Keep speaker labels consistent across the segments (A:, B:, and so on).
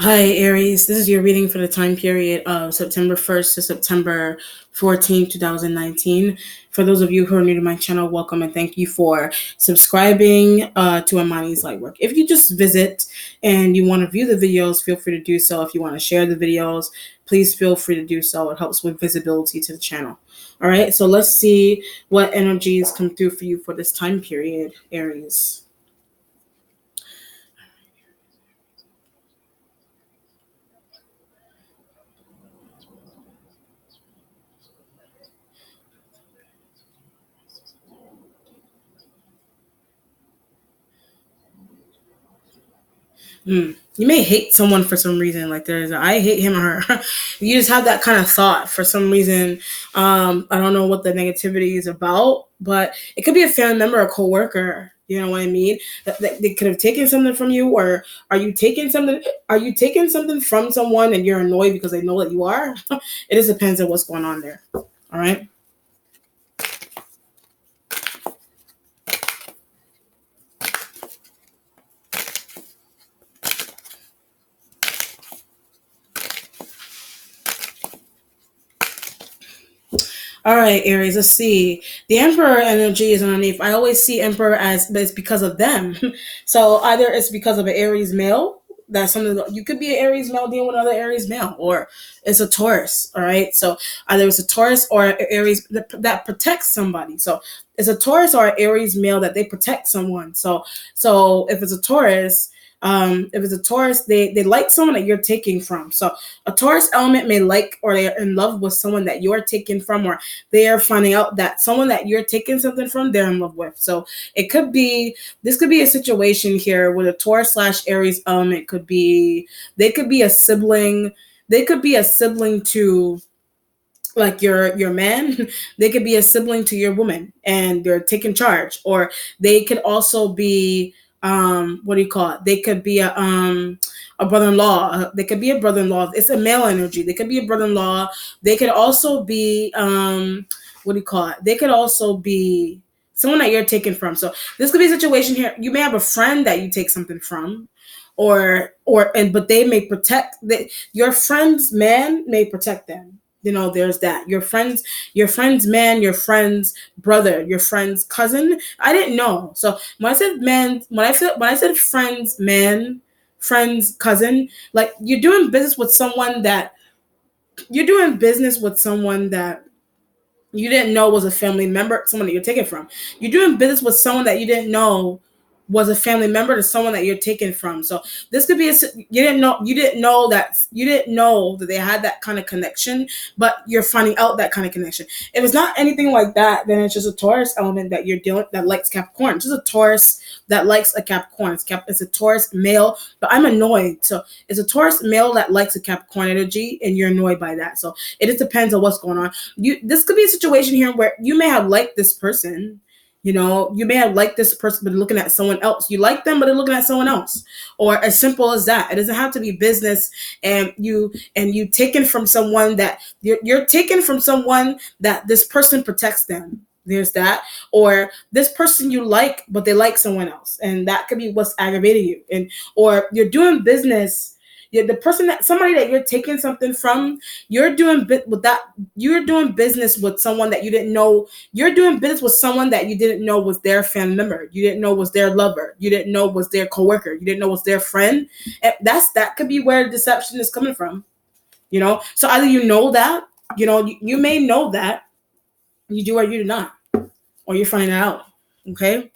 A: Hi, Aries. This is your reading for the time period of September 1st to September 14th, 2019. For those of you who are new to my channel, welcome and thank you for subscribing to Amani's Lightwork. If you just visit and you want to view the videos, feel free to do so. If you want to share the videos, please feel free to do so. It helps with visibility to the channel. All right, so let's see what energies come through for you for this time period, Aries. You may hate someone for some reason. Like there's, I hate him or her. You just have that kind of thought for some reason. I don't know what the negativity is about, but it could be a family member, a coworker. You know what I mean? That they could have taken something from you, or are you taking something? Are you taking something from someone and you're annoyed because they know that you are? It just depends on what's going on there. All right. All right, Aries, let's see. The Emperor energy is underneath. I always see Emperor as, but it's because of them. So either it's because of an Aries male, that's something you could be an Aries male dealing with another Aries male, or it's a Taurus. All right. So either it's a Taurus or an Aries that protects somebody. So it's a Taurus or an Aries male that they protect someone. So if it's a Taurus, if it's a Taurus, they like someone that you're taking from. So a Taurus element may like, or they're in love with someone that you're taking from, or they are finding out that someone that you're taking something from, they're in love with. So it could be, this could be a situation here with a Taurus slash Aries element. Could be, they could be a sibling. They could be a sibling to like your man. They could be a sibling to your woman and they're taking charge, or they could also be what do you call it, they could be a brother-in-law. They could be a brother-in-law. It's a male energy. They could be a brother-in-law. They could also be what do you call it, they could also be someone that you're taking from. So this could be a situation here. You may have a friend that you take something from, or and but they may protect your friend's man may protect them. You know, there's that. Your friend's man, your friend's brother, your friend's cousin. I didn't know. So when I said man, when I said friend's man, friend's cousin, like you're doing business with someone that you didn't know was a family member, someone that you're taking from. You're doing business with someone that you didn't know was a family member to someone that you're taking from. So this could be you didn't know that they had that kind of connection, but you're finding out that kind of connection. If it's not anything like that, then it's just a Taurus element that you're dealing that likes Capricorn. It's just a Taurus that likes a Capricorn. It's a Taurus male, but I'm annoyed. So it's a Taurus male that likes a Capricorn energy, and you're annoyed by that. So it just depends on what's going on. This could be a situation here where you may have liked this person. You know, you may have liked this person, but looking at someone else. You like them, but they're looking at someone else, or as simple as that. It doesn't have to be business, and you taken from someone that you're taken from someone that this person protects them. There's that, or this person you like, but they like someone else, and that could be what's aggravating you. And or you're doing business. The person that somebody that you're taking something from, you're doing with that. You're doing business with someone that you didn't know. You're doing business with someone that you didn't know was their family member. You didn't know was their lover. You didn't know was their coworker. You didn't know was their friend. And that could be where deception is coming from. You know, so either you know that, you may know that you do or you do not, or you're finding out. Okay.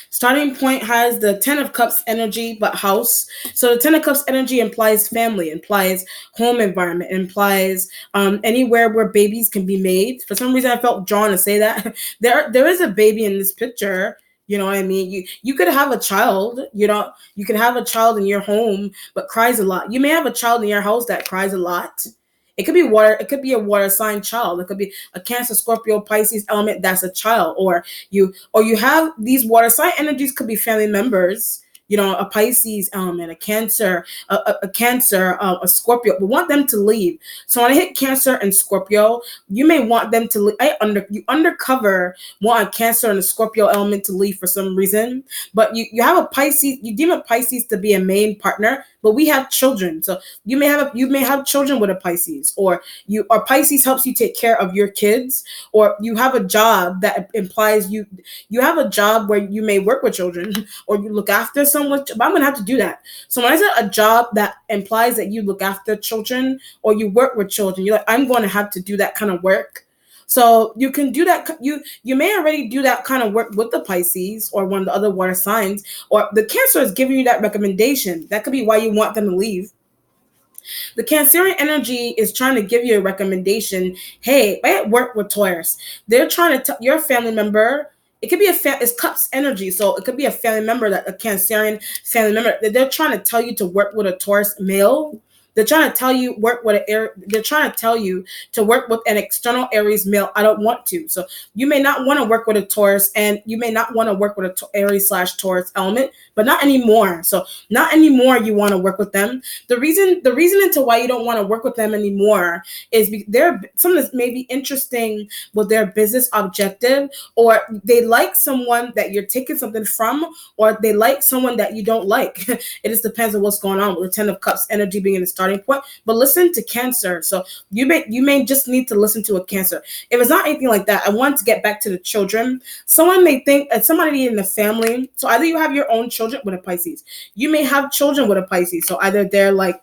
A: Starting point has the Ten of Cups energy, but house. So the Ten of Cups energy implies family, implies home environment, implies anywhere where babies can be made. For some reason, I felt drawn to say that. There is a baby in this picture. You know what I mean? You could have a child. You could have a child in your home, but cries a lot. You may have a child in your house that cries a lot. It could be water. It could be a water sign child. It could be a Cancer, Scorpio, Pisces element that's a child, or you have these water sign energies could be family members. a Pisces element, a Cancer, a Cancer, a Scorpio. We want them to leave. So when I hit Cancer and Scorpio, you may want them to leave. You undercover want a Cancer and a Scorpio element to leave for some reason, but you have a Pisces. You deem a Pisces to be a main partner, but we have children, so you may have children with a Pisces, or Pisces helps you take care of your kids, or you have a job that implies you have a job where you may work with children or you look after someone. But I'm gonna have to do that. So when I say a job that implies that you look after children or you work with children, you're like, I'm going to have to do that kind of work. So you can do that. You may already do that kind of work with the Pisces or one of the other water signs, or the Cancer is giving you that recommendation. That could be why you want them to leave. The Cancerian energy is trying to give you a recommendation. Hey, I work with Taurus. They're trying to tell your family member. It could be it's Cups energy, so it could be a family member, that a Cancerian family member, that they're trying to tell you to work with a Taurus male. They're trying to tell you work with they're trying to tell you to work with an external Aries male. I don't want to. So you may not want to work with a Taurus, and you may not want to work with a Aries/Taurus element, but not anymore. So not anymore. You want to work with them. The reason into why you don't want to work with them anymore is they're something that may be interesting with their business objective, or they like someone that you're taking something from, or they like someone that you don't like. It just depends on what's going on with the Ten of Cups energy being in the starting point. But listen to Cancer. So you may just need to listen to a Cancer. If it's not anything like that, I want to get back to the children. Someone may think that somebody in the family. So either you have your own children with a Pisces. You may have children with a Pisces. So either they're like,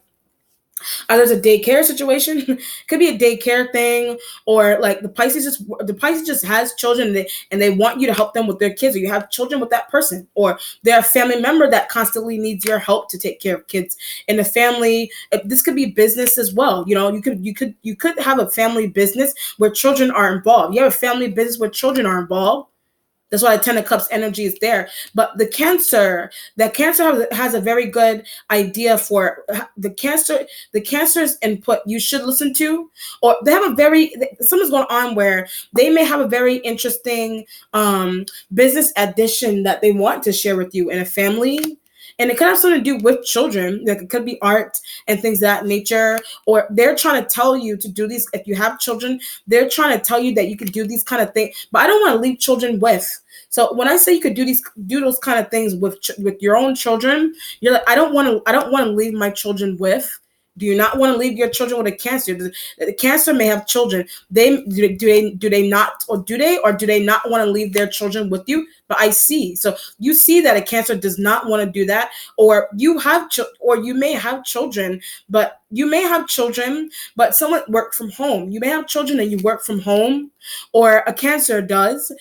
A: there's a daycare situation. Could be a daycare thing, or like the Pisces just has children, and they want you to help them with their kids, or you have children with that person, or they're a family member that constantly needs your help to take care of kids in the family. This could be business as well. You could have a family business where children are involved. You have a family business where children are involved. That's why the Ten of Cups energy is there. But the Cancer has a very good idea for the Cancer. The Cancer's input you should listen to, or they have something's going on where they may have a very interesting business addition that they want to share with you in a family. And it could have something to do with children. Like, it could be art and things of that nature. Or they're trying to tell you to do these. If you have children, they're trying to tell you that you can do these kind of things. But I don't want to leave children with. So when I say you could do those kind of things with your own children, you're like, I don't want to leave my children with. Do you not want to leave your children with a Cancer? The Cancer may have children. Do they not, or do they not want to leave their children with you? But I see. So you see that a Cancer does not want to do that, or you may have children, but someone work from home. You may have children and you work from home, or a Cancer does,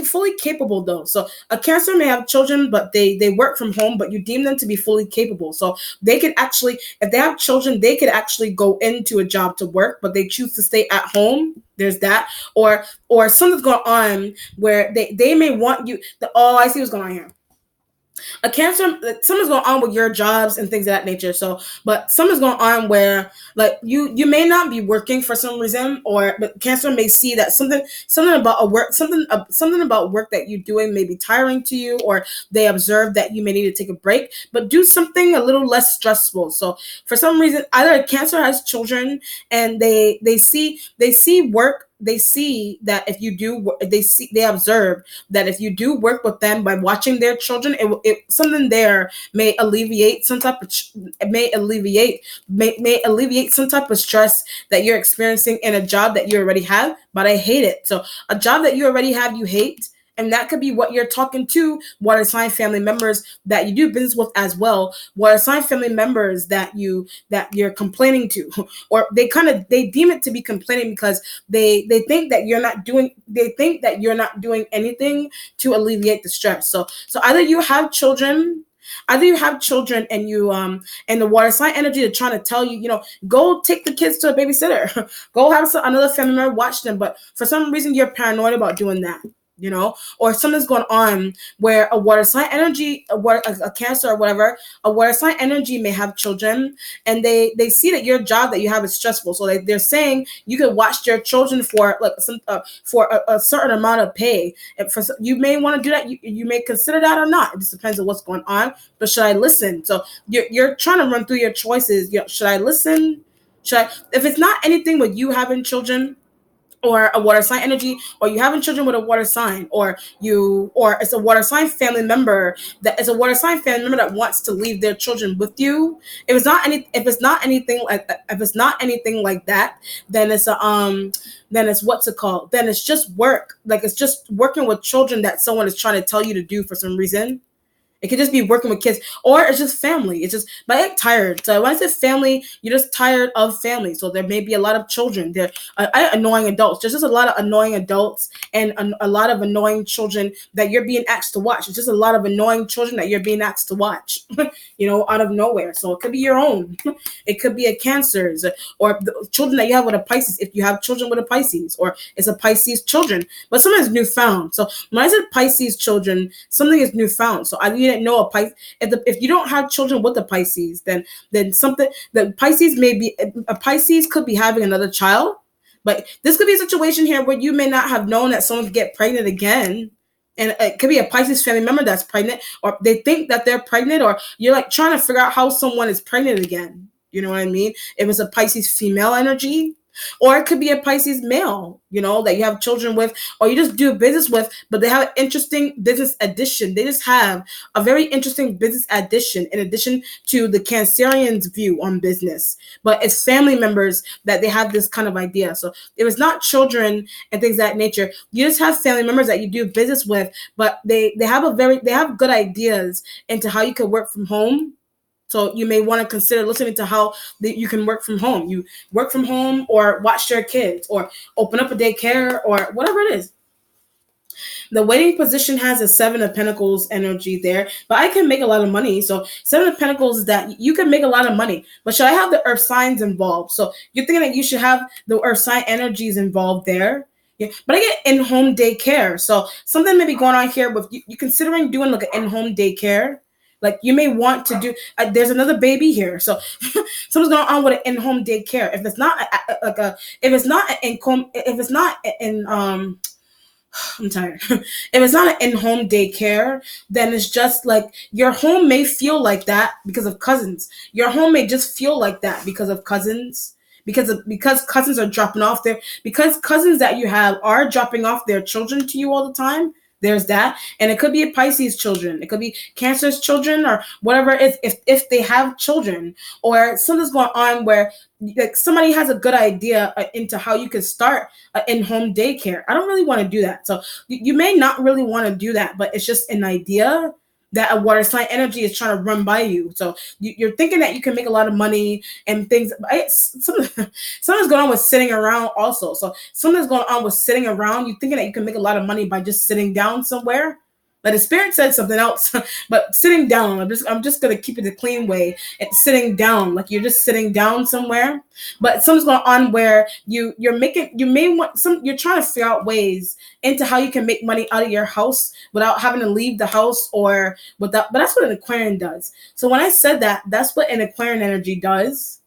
A: fully capable though. So a Cancer may have children, but they work from home, but you deem them to be fully capable. So they could actually, if they have children, they could actually go into a job to work, but they choose to stay at home. There's that. Or something's going on where they may want you. I see what's going on here. A Cancer, something's going on with your jobs and things of that nature. So, but something's going on where, like, you may not be working for some reason, but Cancer may see that something about something about work that you're doing may be tiring to you, or they observe that you may need to take a break, but do something a little less stressful. So for some reason, either Cancer has children, and they see work. They see that if you do, they observe that if you do work with them by watching their children, something there may alleviate some type of may alleviate some type of stress that you're experiencing in a job that you already have. But I hate it. So a job that you already have, you hate. And that could be what you're talking to water sign family members that you do business with as well. Water sign family members that you're complaining to, or they deem it to be complaining because they think that you're not doing anything to alleviate the stress. So either you have children and and the water sign energy are trying to tell you, go take the kids to a babysitter, go have another family member watch them, but for some reason you're paranoid about doing that. or something's going on where a water sign energy, a Cancer or whatever, a water sign energy may have children, and they see that your job that you have is stressful, so they're saying you could watch your children for like some for a certain amount of pay. And you may want to do that. You may consider that or not. It just depends on what's going on. But should I listen? So you're trying to run through your choices. Should I listen? Should I? If it's not anything with you having children or a water sign energy, or you having children with a water sign, or it's a water sign family member that wants to leave their children with you. If it's not anything like that, then then it's what's it called? Then it's just work. Like it's just working with children that someone is trying to tell you to do for some reason. It could just be working with kids, or it's just family. It's just, but I get tired. So when I say family, you're just tired of family. So there may be a lot of children. There, annoying adults. There's just a lot of annoying adults and a lot of annoying children that you're being asked to watch. It's just a lot of annoying children that you're being asked to watch, out of nowhere. So it could be your own. It could be a Cancers, or the children that you have with a Pisces. If you have children with a Pisces, or it's a Pisces children, but something is newfound. So when I said Pisces children, something is newfound. So I didn't know a Pisces. If you don't have children with the Pisces, then something, the Pisces may be, a Pisces could be having another child, but this could be a situation here where you may not have known that someone could get pregnant again. And it could be a Pisces family member that's pregnant, or they think that they're pregnant, or you're like trying to figure out how someone is pregnant again. You know what I mean? It was a Pisces female energy, or it could be a Pisces male, that you have children with, or you just do business with, but they have an interesting business addition. They just have a very interesting business addition in addition to the Cancerian's view on business. But it's family members that they have this kind of idea. So it was not children and things of that nature. You just have family members that you do business with, but they have good ideas into how you could work from home. So you may want to consider listening to how you can work from home. You work from home, or watch your kids, or open up a daycare, or whatever it is. The waiting position has a Seven of Pentacles energy there, but I can make a lot of money. So Seven of Pentacles is that you can make a lot of money, but should I have the Earth signs involved? So you're thinking that you should have the Earth sign energies involved there. Yeah, but I get in-home daycare. So something may be going on here with you considering doing like an in-home daycare. Like you may want to do. There's another baby here, so something's going on with an in-home daycare. If it's not if it's not an income, if it's not in I'm tired. If it's not an in-home daycare, then it's just like your home may feel like that because of cousins. Your home may just feel like that because of cousins. Because cousins are dropping off because cousins that you have are dropping off their children to you all the time. There's that, and it could be a Pisces children, it could be Cancer's children, or whatever it is, if they have children, or something's going on where like somebody has a good idea into how you can start an in-home daycare. I don't really want to do that, so you may not really want to do that, but it's just an idea that a water sign energy is trying to run by you. So you're thinking that you can make a lot of money and things. Something's going on with sitting around also. So something's going on with sitting around. You thinking that you can make a lot of money by just sitting down somewhere. But the spirit said something else. But sitting down, I'm just gonna keep it the clean way. It's sitting down, like you're just sitting down somewhere. But something's going on where you're trying to figure out ways into how you can make money out of your house without having to leave the house, or without. But that's what an Aquarian does. So when I said that, that's what an Aquarian energy does.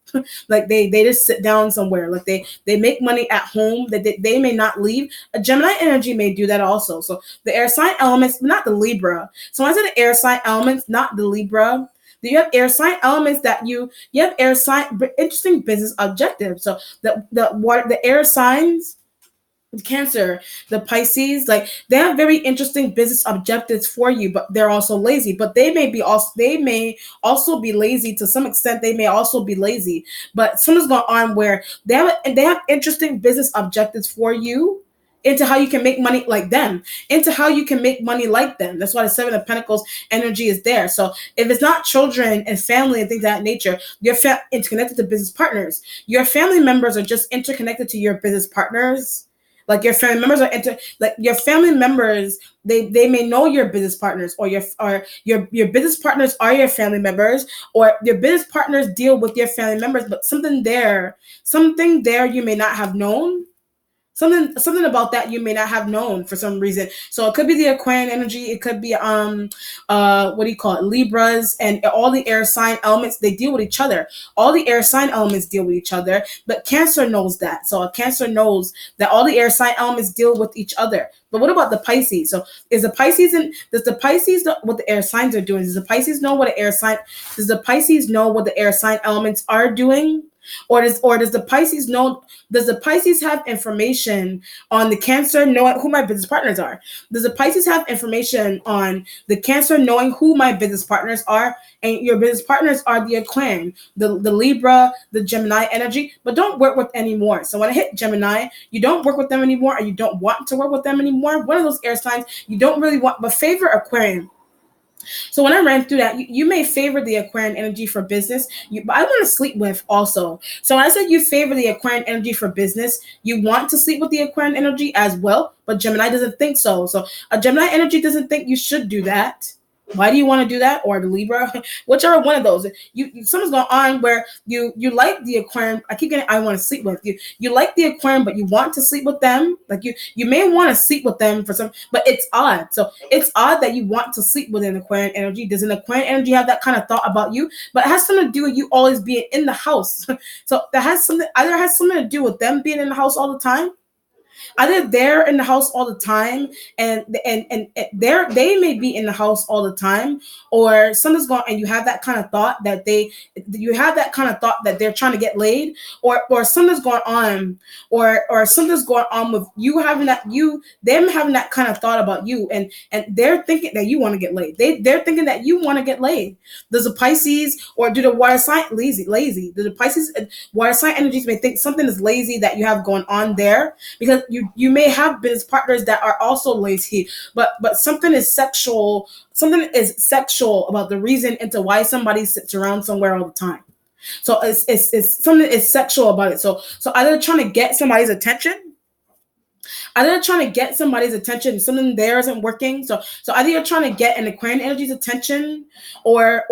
A: Like they just sit down somewhere, like they make money at home that they may not leave. A Gemini energy may do that also. So the air sign elements, not the Libra. So when I said the air sign elements, not the Libra, you have air sign elements that you have air sign interesting business objectives. So the air signs, Cancer, the Pisces, like they have very interesting business objectives for you, but they're also lazy. But they may also be lazy to some extent. They may also be lazy, but something's going on where they have interesting business objectives for you, into how you can make money like them, into how you can make money like them. That's why the Seven of Pentacles energy is there. So if it's not children and family and things of that nature, you're interconnected to business partners. Your family members are just interconnected to your business partners. Like your family members your family members, they may know your business partners, or your business partners are your family members, or your business partners deal with your family members, but something there you may not have known. Something about that you may not have known for some reason. So it could be the Aquarian energy, it could be what do you call it, Libras, and all the air sign elements, they deal with each other. All the air sign elements deal with each other, but Cancer knows that. So a Cancer knows that all the air sign elements deal with each other. But what about the Pisces? So is the Pisces and does the Pisces know what the air signs are doing? Does the Pisces know what the air sign does the Pisces know what the air sign elements are doing? Or does the Pisces know, does the Pisces have information on the Cancer knowing who my business partners are? Does the Pisces have information on the Cancer knowing who my business partners are? And your business partners are the Aquarian, the Libra, the Gemini energy, but don't work with anymore. So when I hit Gemini, you don't work with them anymore, or you don't want to work with them anymore. One of those air signs you don't really want, but favor Aquarian. So when I ran through that, you may favor the Aquarian energy for business. But I want to sleep with also. So when I said you favor the Aquarian energy for business, you want to sleep with the Aquarian energy as well. But Gemini doesn't think so. So a Gemini energy doesn't think you should do that. Why do you want to do that? Or the Libra, whichever one of those. Something's going on where you like the Aquarian. I keep getting I want to sleep with you. You like the Aquarian, but you want to sleep with them. Like you may want to sleep with them for some, but it's odd. So it's odd that you want to sleep with an Aquarian energy. Does an Aquarian energy have that kind of thought about you? But it has something to do with you always being in the house. So that has something either has something to do with them being in the house all the time. Either they're in the house all the time, and they may be in the house all the time, or something's going, and you have that kind of thought that they're trying to get laid, or something's going on, or something's going on with you having them having that kind of thought about you, and they're thinking that you want to get laid. They're thinking that you want to get laid. Does a Pisces or do the water sign lazy? Do the Pisces water sign energies may think something is lazy that you have going on there, because you may have business partners that are also lazy, but something is sexual. Something is sexual about the reason into why somebody sits around somewhere all the time. So it's something is sexual about it. So either trying to get somebody's attention, something there isn't working. So either you're trying to get an Aquarian energy's attention, or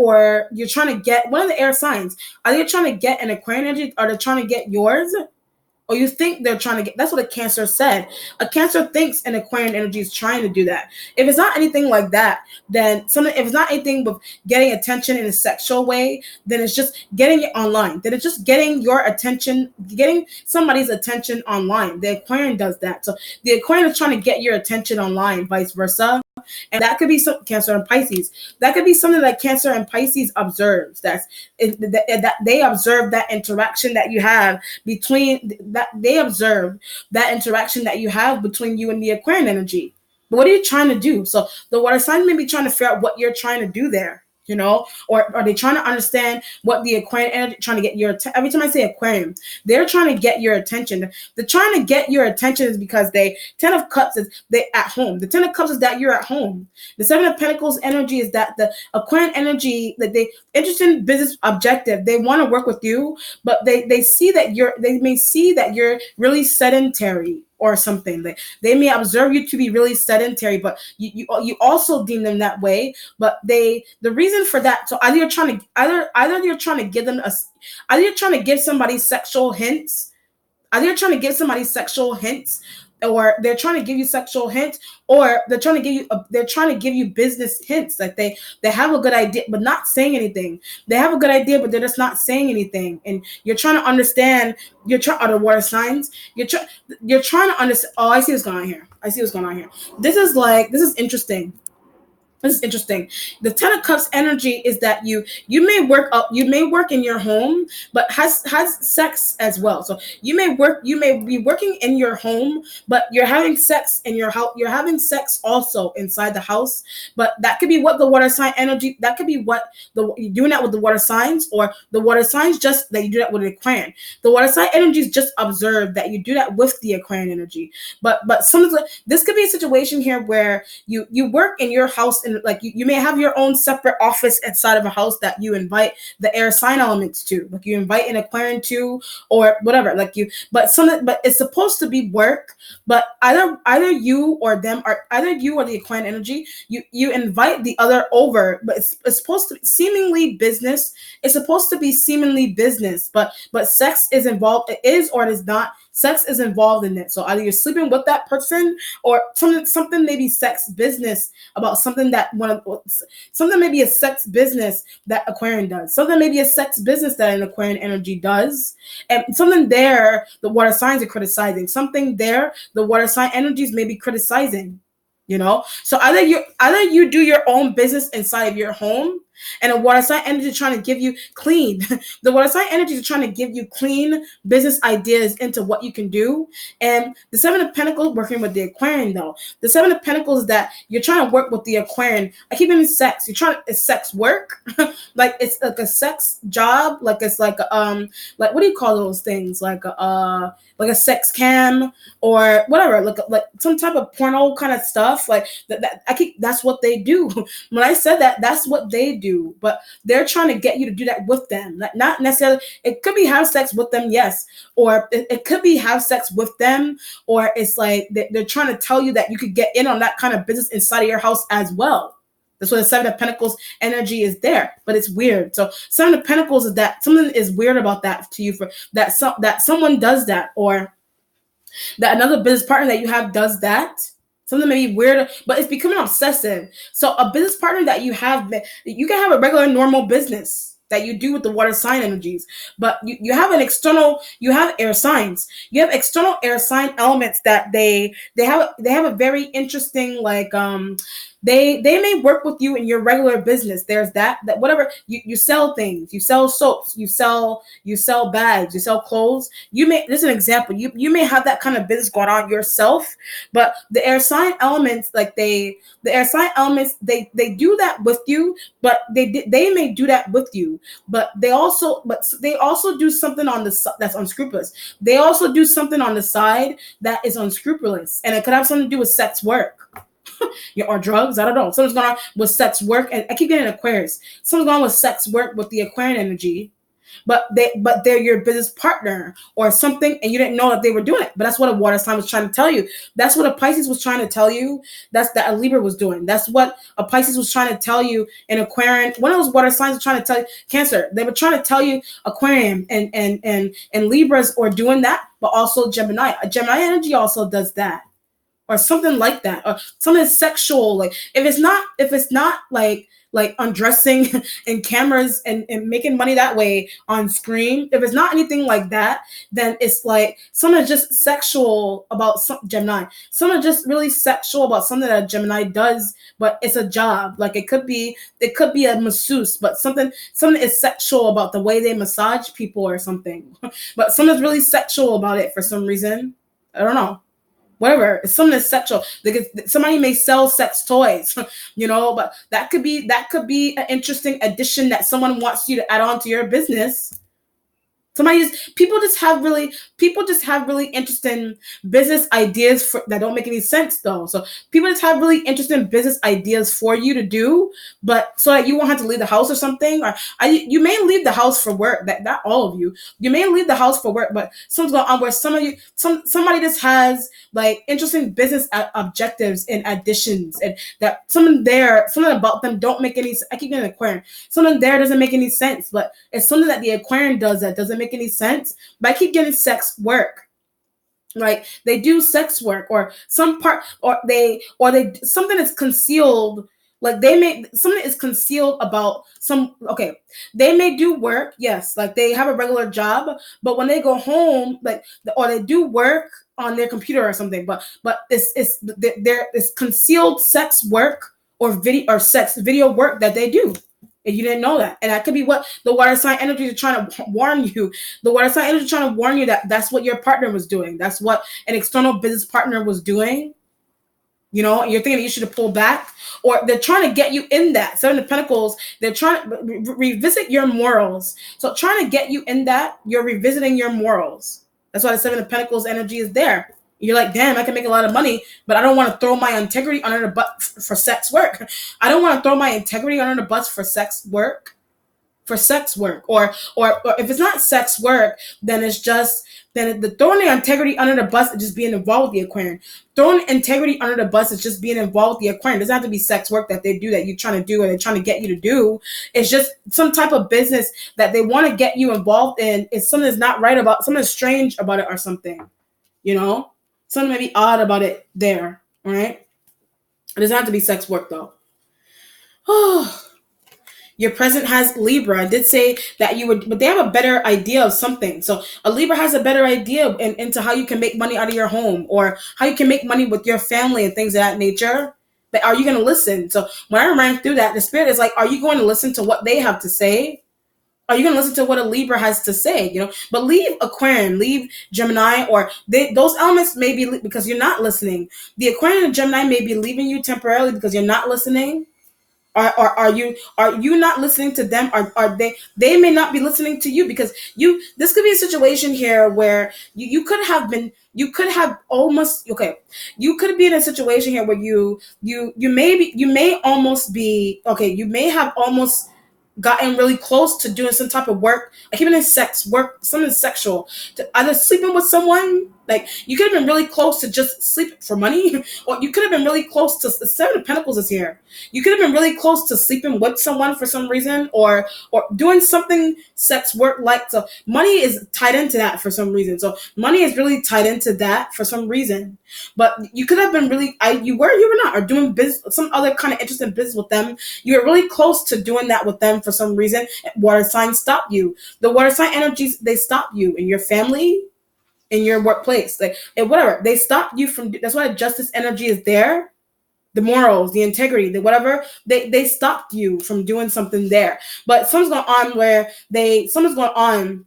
A: you're trying to get one of the air signs. Either you're trying to get an Aquarian energy, or they're trying to get yours. Or you think they're trying to get, that's what a Cancer said. A Cancer thinks an Aquarian energy is trying to do that. If it's not anything like that, then if it's not anything with getting attention in a sexual way, then it's just getting it online. Then it's just getting your attention, getting somebody's attention online. The Aquarian does that. So the Aquarian is trying to get your attention online, vice versa. And that could be some Cancer and Pisces. That could be something that Cancer and Pisces observes. That they observe that interaction that you have between that. They observe that interaction that you have between you and the Aquarian energy. But what are you trying to do? So the water sign may be trying to figure out what you're trying to do there. Or are they trying to understand what the Aquarian energy trying to get your every time I say Aquarian, they're trying to get your attention. They're trying to get your attention is because Ten of Cups is they at home. The Ten of Cups is that you're at home. The Seven of Pentacles energy is that the Aquarian energy, that they interested in business objective. They want to work with you, but they may see that you're really sedentary or something. They may observe you to be really sedentary, but you also deem them that way. But the reason for that, so either you're trying to give them either you're trying to give somebody sexual hints, or they're trying to give you sexual hints, or they're trying to give you business hints. Like they have a good idea but not saying anything. They have a good idea but they're just not saying anything. And you're trying to understand. Other water signs. You're trying to understand. Oh, I see what's going on here. This is interesting. The Ten of Cups energy is that you may work in your home, but has sex as well. So you may be working in your home, but you're having sex in your house. You're having sex also inside the house. But that could be what the water sign energy. That could be what you're doing that with the water signs, or the water signs just that you do that with an Aquarian. The water sign energies just observe that you do that with the Aquarian energy. But this could be a situation here where you work in your house. And like you may have your own separate office inside of a house that you invite the air sign elements to, like you invite an Aquarian to, or whatever. But it's supposed to be work. But either you or them, or either you or the Aquarian energy, you invite the other over. But it's supposed to be seemingly business. It's supposed to be seemingly business. But sex is involved. It is or it is not. Sex is involved in it. So either you're sleeping with that person, or something maybe sex business about something that something maybe a sex business that Aquarian does. Something maybe a sex business that an Aquarian energy does. And something there, the water signs are criticizing. Something there, the water sign energies may be criticizing. So either you do your own business inside of your home, and the water sign energy is trying to give you clean. The water sign energy is trying to give you clean business ideas into what you can do. And the Seven of Pentacles working with the Aquarian, though. The Seven of Pentacles is that you're trying to work with the Aquarian. I keep it in sex. You're trying to, it's sex work. Like it's like a sex job. Like it's like like what do you call those things? Like a sex cam or whatever, like some type of porno kind of stuff. Like that's what they do. When I said that, that's what they do. But they're trying to get you to do that with them. Not necessarily. It could be have sex with them, yes, or it could be have sex with them, or it's like they're trying to tell you that you could get in on that kind of business inside of your house as well. That's why the Seven of Pentacles energy is there, but it's weird. So Seven of Pentacles is that something is weird about that to you, for that someone does that, or that another business partner that you have does that. Something may be weird, but it's becoming obsessive. So a business partner that you have, you can have a regular normal business that you do with the water sign energies, but you have an external, you have air signs. You have external air sign elements that they have a very interesting, like they may work with you in your regular business. There's that whatever you sell things, you sell soaps, you sell bags, you sell clothes. This is an example. You may have that kind of business going on yourself, but the air sign elements, the air sign elements, they do that with you, but they may do that with you, but they also do something on the that's unscrupulous. They also do something on the side that is unscrupulous, and it could have something to do with sex work. Or drugs, I don't know. Something's going on with sex work, and I keep getting Aquarius. Something's going on with sex work with the Aquarian energy, but they're your business partner or something, and you didn't know that they were doing it. But that's what a water sign was trying to tell you. That's what a Pisces was trying to tell you. That's that a Libra was doing. That's what a Pisces was trying to tell you. An Aquarian, one of those water signs was trying to tell you. Cancer, they were trying to tell you. Aquarian and Libras are doing that, but also Gemini. A Gemini energy also does that. Or something like that, or something sexual. Like if it's not like undressing in cameras and making money that way on screen, if it's not anything like that, then it's like something just sexual about some Gemini. Something just really sexual about something that a Gemini does, but it's a job. Like it could be a masseuse, but something is sexual about the way they massage people or something. But something's really sexual about it for some reason. I don't know. Whatever, it's something that's sexual. Somebody may sell sex toys, but that could be an interesting addition that someone wants you to add on to your business. People just have really interesting business ideas that don't make any sense though. So people just have really interesting business ideas for you to do, but so that you won't have to leave the house or something. Or you may leave the house for work. That not all of you. You may leave the house for work, but something's going on where somebody just has like interesting business objectives and additions, and that something about them don't make any. I keep getting Aquarian. Something there doesn't make any sense, but it's something that the Aquarian does that doesn't make any sense. But I keep getting sex work. Like they do sex work, or some part, or they something is concealed. Like something is concealed about some. Okay, they may do work, yes, like they have a regular job, but when they go home, or they do work on their computer or something, but it's concealed sex work or video work that they do. And you didn't know that. And that could be what the water sign energy is trying to warn you. The water sign energy is trying to warn you that that's what your partner was doing. That's what an external business partner was doing. You're thinking that you should have pulled back, or they're trying to get you in that. Seven of Pentacles, they're trying to revisit your morals. So trying to get you in that, you're revisiting your morals. That's why the Seven of Pentacles energy is there. You're like, damn, I can make a lot of money, but I don't want to throw my integrity under the bus for sex work. I don't want to throw my integrity under the bus for sex work. Or if it's not sex work, then it's just the throwing the integrity under the bus is just being involved with the Aquarian. Throwing integrity under the bus is just being involved with the Aquarian. It doesn't have to be sex work that they do that you're trying to do or they're trying to get you to do. It's just some type of business that they want to get you involved in. It's something that's not right about, something strange about it or something. You know, something may be odd about it there. All right, it doesn't have to be sex work though. Your present has Libra. I did say that you would, but they have a better idea of something. So a Libra has a better idea into how you can make money out of your home or how you can make money with your family and things of that nature. But are you going to listen? So when I ran through that, the spirit is like, are you going to listen to what they have to say? Are you going to listen to what a Libra has to say? You know, but leave Aquarian, leave Gemini, or those elements may be because you're not listening. The Aquarian and Gemini may be leaving you temporarily because you're not listening. Are you not listening to them? Are they may not be listening to you because this could be a situation here where you could have been you could have almost okay you could be in a situation here where you may almost be okay you may have almost gotten really close to doing some type of work, like even in sex work, something sexual, to either sleeping with someone. Like you could have been really close to just sleep for money, or you could have been really close to the Seven of Pentacles is here. You could have been really close to sleeping with someone for some reason, or doing something sex work like. So money is tied into that for some reason. So money is really tied into that for some reason. But you could have been really, you were not, or doing business, some other kind of interesting business with them. You were really close to doing that with them for some reason. Water signs stop you. The water sign energies, they stop you in your family, in your workplace, like and whatever. They stop you from. That's why justice energy is there. The morals, the integrity, the whatever. They stopped you from doing something there. But something's going on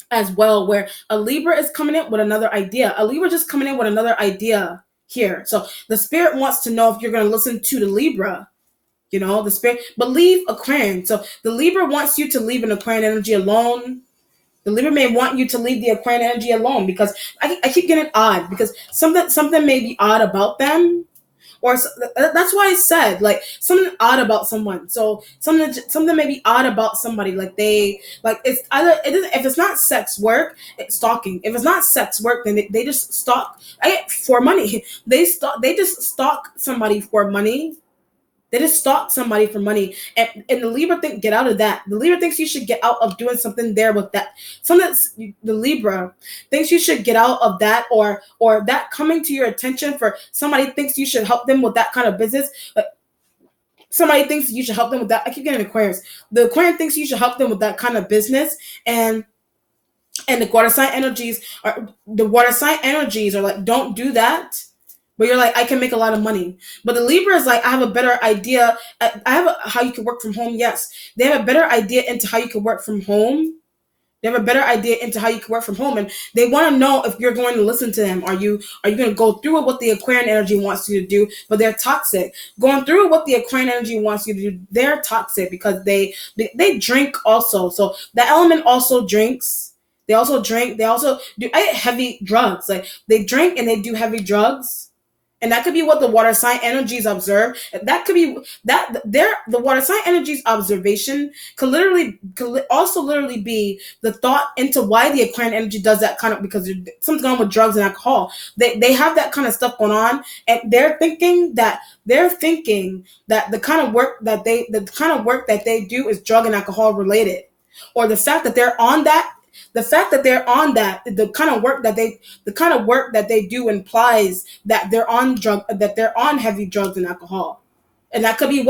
A: as well where a Libra is coming in with another idea. A Libra just coming in with another idea here. So the spirit wants to know if you're going to listen to the Libra. You know, the spirit, but leave Aquarian. So the Libra wants you to leave an Aquarian energy alone. The Libra may want you to leave the Aquarian energy alone because I keep getting odd because something may be odd about them, or that's why I said like something odd about someone. So something may be odd about somebody. Like it's either if it's not sex work, it's stalking. If it's not sex work, then they just stalk for money. They just stalk somebody for money. They just stalk somebody for money. And the Libra think get out of that. The Libra thinks you should get out of doing something there with that. The Libra thinks you should get out of that or that coming to your attention for somebody thinks you should help them with that kind of business. But somebody thinks you should help them with that. I keep getting Aquarius. The Aquarian thinks you should help them with that kind of business. And the water sign energies are like, don't do that. But you're like, I can make a lot of money. But the Libra is like, I have a better idea. How you can work from home. Yes. They have a better idea into how you can work from home. They have a better idea into how you can work from home. And they want to know if you're going to listen to them. Are you going to go through with what the Aquarian energy wants you to do? But they're toxic. Going through with what the Aquarian energy wants you to do, they're toxic because they drink also. So the element also drinks. They also drink. They also do heavy drugs. Like they drink and they do heavy drugs. And that could be what the water sign energies observe. That could be that the water sign energies observation could also literally be the thought into why the Aquarian energy does that kind of, because something's going on with drugs and alcohol. They have that kind of stuff going on, and they're thinking that the kind of work that they do is drug and alcohol related, or the fact that they're on that. The fact that they're on that, the kind of work that they do implies that they're on heavy drugs and alcohol. And that could be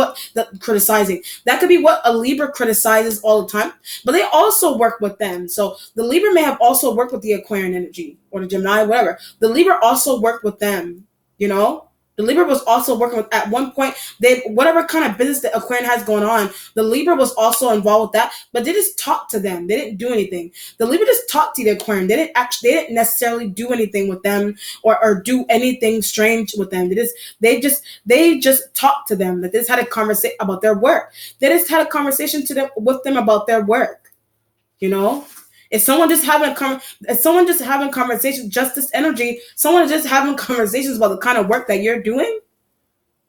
A: criticizing. That could be what a Libra criticizes all the time. But they also work with them. So the Libra may have also worked with the Aquarian energy or the Gemini, whatever. The Libra also worked with them, you know? The Libra was also working with, at one point, whatever kind of business the Aquarian has going on, the Libra was also involved with that, but they just talked to them. They didn't do anything. The Libra just talked to the Aquarian. They didn't necessarily do anything with them or do anything strange with them. They just talked to them. They just had a conversation about their work. They just had a conversation with them about their work. You know? If someone just having conversations, justice energy, someone is just having conversations about the kind of work that you're doing,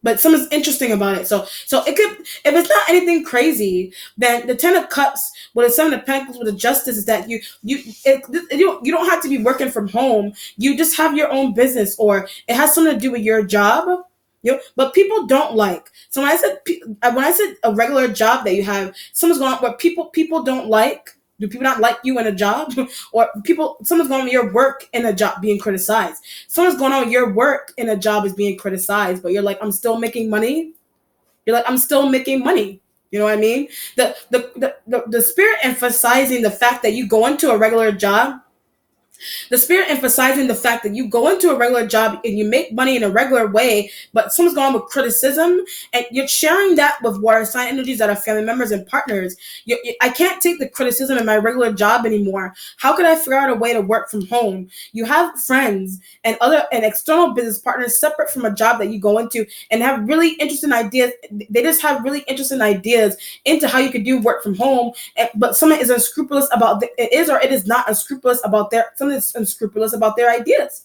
A: but something's interesting about it. So it could, if it's not anything crazy, then the Ten of Cups with the Seven of Pentacles with the Justice is that you don't have to be working from home. You just have your own business, or it has something to do with your job. You know, but people don't like. So when I said a regular job that you have, someone's going on where people don't like. Do people not like you in a job? Or someone's going on your work in a job being criticized. Someone's going on your work in a job is being criticized, but you're like, I'm still making money. You're like, I'm still making money. You know what I mean? The spirit emphasizing the fact that you go into a regular job, the spirit emphasizing the fact that you go into a regular job and you make money in a regular way, but someone's going with criticism, and you're sharing that with water sign energies that are family members and partners. I can't take the criticism in my regular job anymore. How could I figure out a way to work from home? You have friends and other and external business partners separate from a job that you go into and have really interesting ideas. They just have really interesting ideas into how you could do work from home, but someone is unscrupulous about it is or it is not unscrupulous about their someone is unscrupulous about their ideas.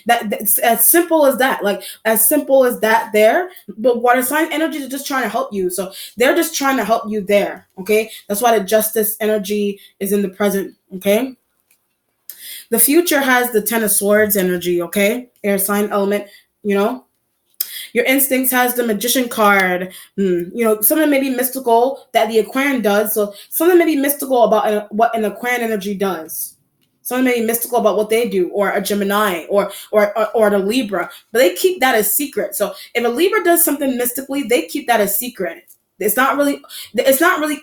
A: That's as simple as that. Like as simple as that there. But water sign energies are just trying to help you. So they're just trying to help you there. Okay. That's why the justice energy is in the present. Okay. The future has the Ten of Swords energy. Okay. Air sign element, you know. Your instincts has the Magician card. You know, something may be mystical that the Aquarian does. So something may be mystical about what an Aquarian energy does. Something may be mystical about what they do, or a Gemini, or the Libra, but they keep that as secret. So if a Libra does something mystically, they keep that as secret. It's not really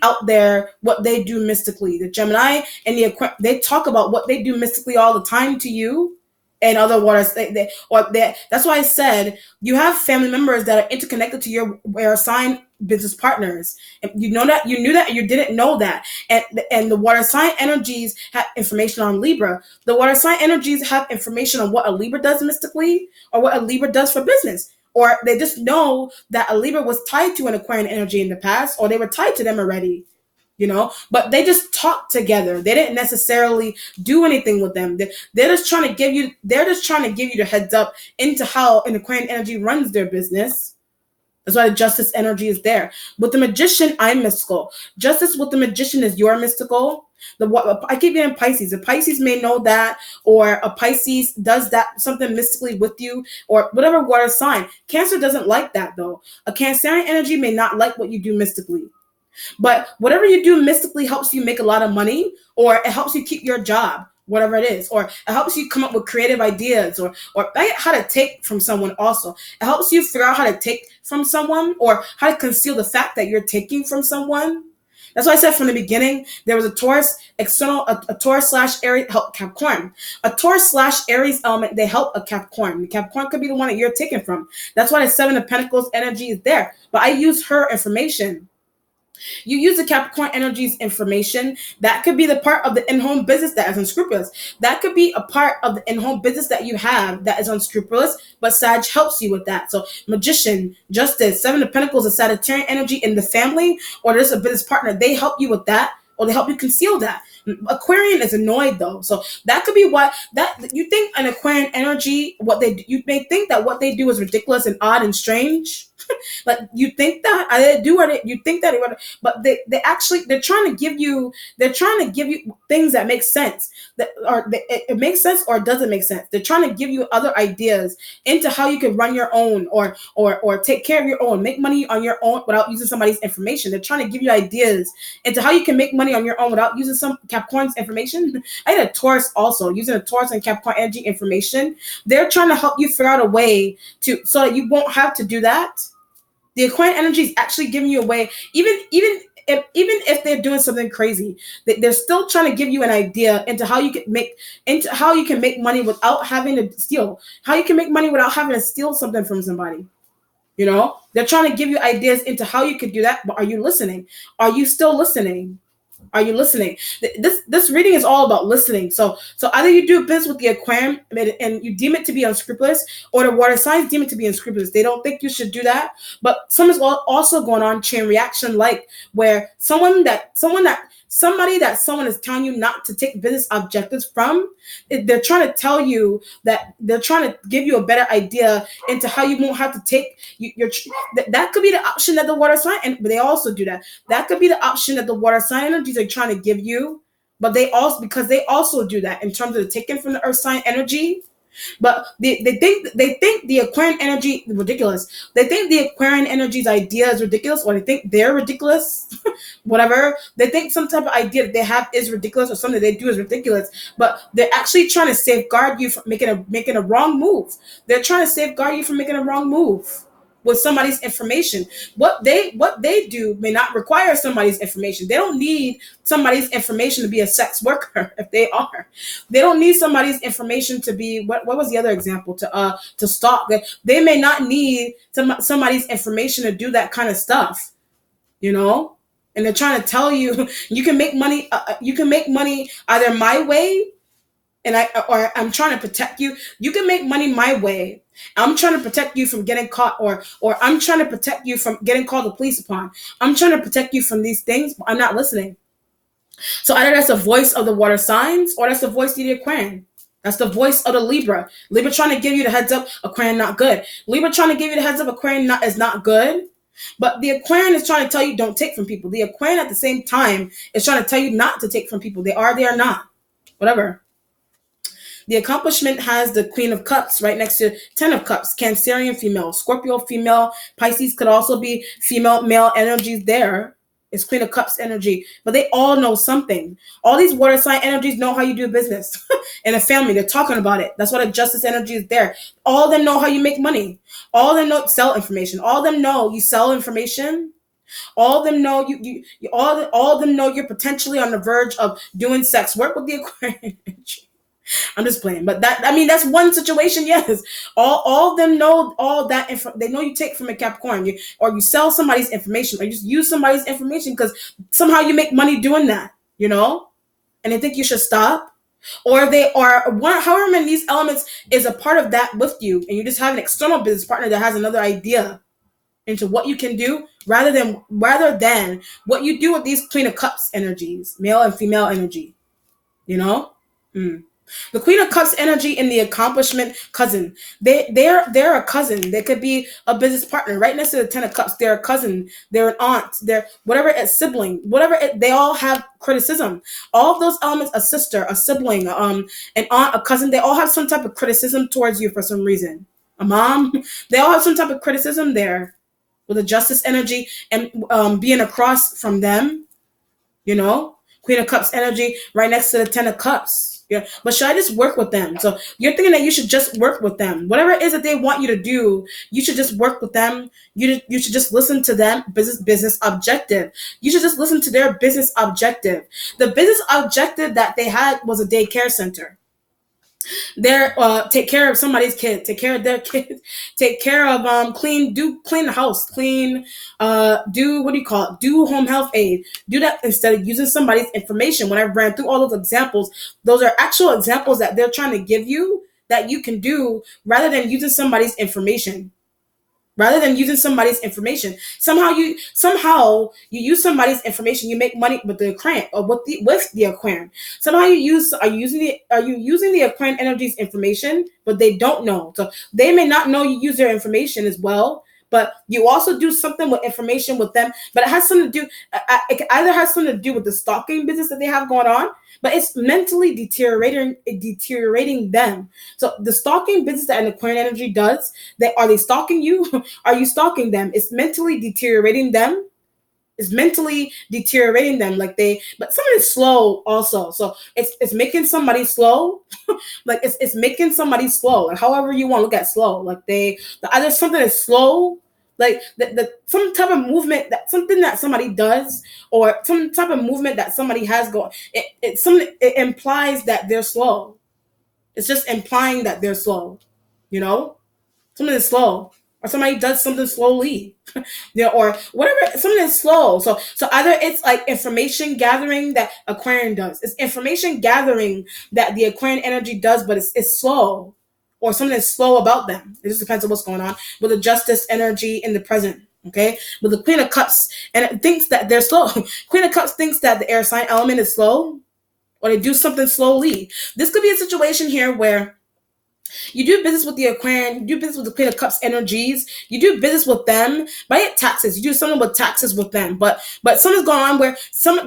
A: out there what they do mystically. The Gemini and the Aquarian, they talk about what they do mystically all the time to you. And other waters, that's why I said you have family members that are interconnected to your sign business partners. And you know that, you knew that, you didn't know that. And the water sign energies have information on Libra. The water sign energies have information on what a Libra does mystically, or what a Libra does for business. Or they just know that a Libra was tied to an Aquarian energy in the past, or they were tied to them already. But they just talk together. They didn't necessarily do anything with them. They're just trying to give you the heads up into how an Aquarian energy runs their business. That's why the justice energy is there. With the Magician, I'm mystical. Justice with the Magician is your mystical. I keep getting Pisces. A Pisces may know that, or a Pisces does that something mystically with you, or whatever water sign. Cancer doesn't like that though. A Cancerian energy may not like what you do mystically. But whatever you do mystically helps you make a lot of money, or it helps you keep your job, whatever it is, or it helps you come up with creative ideas, or how to take from someone also. It helps you figure out how to take from someone, or how to conceal the fact that you're taking from someone. That's why I said from the beginning, there was a Taurus a Taurus / Aries help Capricorn. A Taurus / Aries element, they help a Capricorn. The Capricorn could be the one that you're taking from. That's why the Seven of Pentacles energy is there. But I use her information. You use the Capricorn energy's information. That could be the part of the in-home business that is unscrupulous. That could be a part of the in-home business that you have that is unscrupulous, but Sag helps you with that. So Magician, Justice, Seven of Pentacles, a Sagittarian energy in the family, or there's a business partner. They help you with that, or they help you conceal that. Aquarian is annoyed though, so that could be why that you think an Aquarian energy, you may think that what they do is ridiculous and odd and strange. Like you think that I do what you think that, but they're trying to give you things that make sense, it makes sense or it doesn't make sense. They're trying to give you other ideas into how you can run your own, or take care of your own, make money on your own without using somebody's information. They're trying to give you ideas into how you can make money on your own without using some Capricorn's information. I had a Taurus also using a Taurus and Capricorn energy information. They're trying to help you figure out a way so that you won't have to do that. The Aquarian energy is actually giving you a way, even if they're doing something crazy, they're still trying to give you an idea into how you can make money without having to steal. How you can make money without having to steal something from somebody. They're trying to give you ideas into how you could do that. But are you listening? Are you still listening? Are you listening? This reading is all about listening. So either you do business with the Aquarian and you deem it to be unscrupulous, or the water signs deem it to be unscrupulous. They don't think you should do that. But some is also going on chain reaction, like where somebody that someone is telling you not to take business objectives from. They're trying to tell you that they're trying to give you a better idea into how you won't have to take that could be the option that the water sign, and they also do that. That could be the option that the water sign energies are trying to give you, but they also do that in terms of the taking from the earth sign energy. But they think the Aquarian energy is ridiculous. They think the Aquarian energy's idea is ridiculous, or they think they're ridiculous. Whatever. They think some type of idea that they have is ridiculous, or something they do is ridiculous. But they're actually trying to safeguard you from making a wrong move. They're trying to safeguard you from making a wrong move with somebody's information. What they do may not require somebody's information. They don't need somebody's information to be a sex worker if they are. They don't need somebody's information to be what was the other example to stalk. They may not need somebody's information to do that kind of stuff, you know? And they're trying to tell you you can make money either my way I'm trying to protect you. You can make money my way. I'm trying to protect you from getting caught, or I'm trying to protect you from getting called the police upon. I'm trying to protect you from these things, but I'm not listening. So either that's the voice of the water signs, or that's the voice of the Aquarian. That's the voice of the Libra. Libra trying to give you the heads up, Aquarian not good. Libra trying to give you the heads up, Aquarian is not good. But the Aquarian is trying to tell you don't take from people. The Aquarian at the same time is trying to tell you not to take from people. They are not. Whatever. The accomplishment has the Queen of Cups right next to Ten of Cups. Cancerian female, Scorpio female, Pisces could also be female, male energies there. It's Queen of Cups energy. But they all know something. All these water sign energies know how you do business. In a family, they're talking about it. That's why the Justice energy is there. All of them know how you make money. All of them know sell information. All of them know you sell information. All of them know all of them know you're potentially on the verge of doing sex work with the Aquarian energy. I'm just playing, but that's one situation. Yes, all of them know all that. They know you take from a Capricorn, or you sell somebody's information, or you just use somebody's information because somehow you make money doing that, and they think you should stop, or they are however many of these elements is a part of that with you, and you just have an external business partner that has another idea into what you can do rather than what you do with these Queen of Cups energies, male and female energy, Mm. The Queen of Cups energy in the accomplishment cousin. They're a cousin. They could be a business partner. Right next to the Ten of Cups, they're a cousin. They're an aunt. They're whatever, a sibling. They all have criticism. All of those elements: a sister, a sibling, an aunt, a cousin. They all have some type of criticism towards you for some reason. A mom. They all have some type of criticism there, with a Justice energy and being across from them. Queen of Cups energy right next to the Ten of Cups. Yeah, but should I just work with them? So you're thinking that you should just work with them. Whatever it is that they want you to do, you should just work with them. You should just listen to them. Business objective. You should just listen to their business objective. The business objective that they had was a daycare center. Take care of somebody's kid, take care of their kids, take care of clean the house, clean, do what do you call it? Do home health aid. Do that instead of using somebody's information. When I ran through all those examples, those are actual examples that they're trying to give you that you can do rather than using somebody's information. Somehow you use somebody's information, you make money with the Aquarian or with the Aquarian. Somehow are you using the Aquarian energy's information, but they don't know. So they may not know you use their information as well, but you also do something with information with them. But it has something to do. It either has something to do with the stalking business that they have going on, but it's mentally deteriorating them. So the stalking business that an Aquarian energy does, are they stalking you? Are you stalking them? It's mentally deteriorating them. But someone is slow also. So it's making somebody slow. Like it's making somebody slow. Like however you want to look at slow. Like either something is slow, like some type of movement, that something that somebody does, or some type of movement that somebody has going. It implies that they're slow. It's just implying that they're slow. Something is slow, or somebody does something slowly. Or whatever, something is slow. So either it's like information gathering that Aquarian does. It's information gathering that the Aquarian energy does, but it's slow. Or something is slow about them. It just depends on what's going on with the Justice energy in the present. Okay, with the Queen of Cups, and it thinks that they're slow. Queen of Cups thinks that the air sign element is slow, or they do something slowly. This could be a situation here where You do business with the Aquarian, you do business with the Queen of Cups energies, you do business with them, but I get taxes. You do something with taxes with them. But something's going on where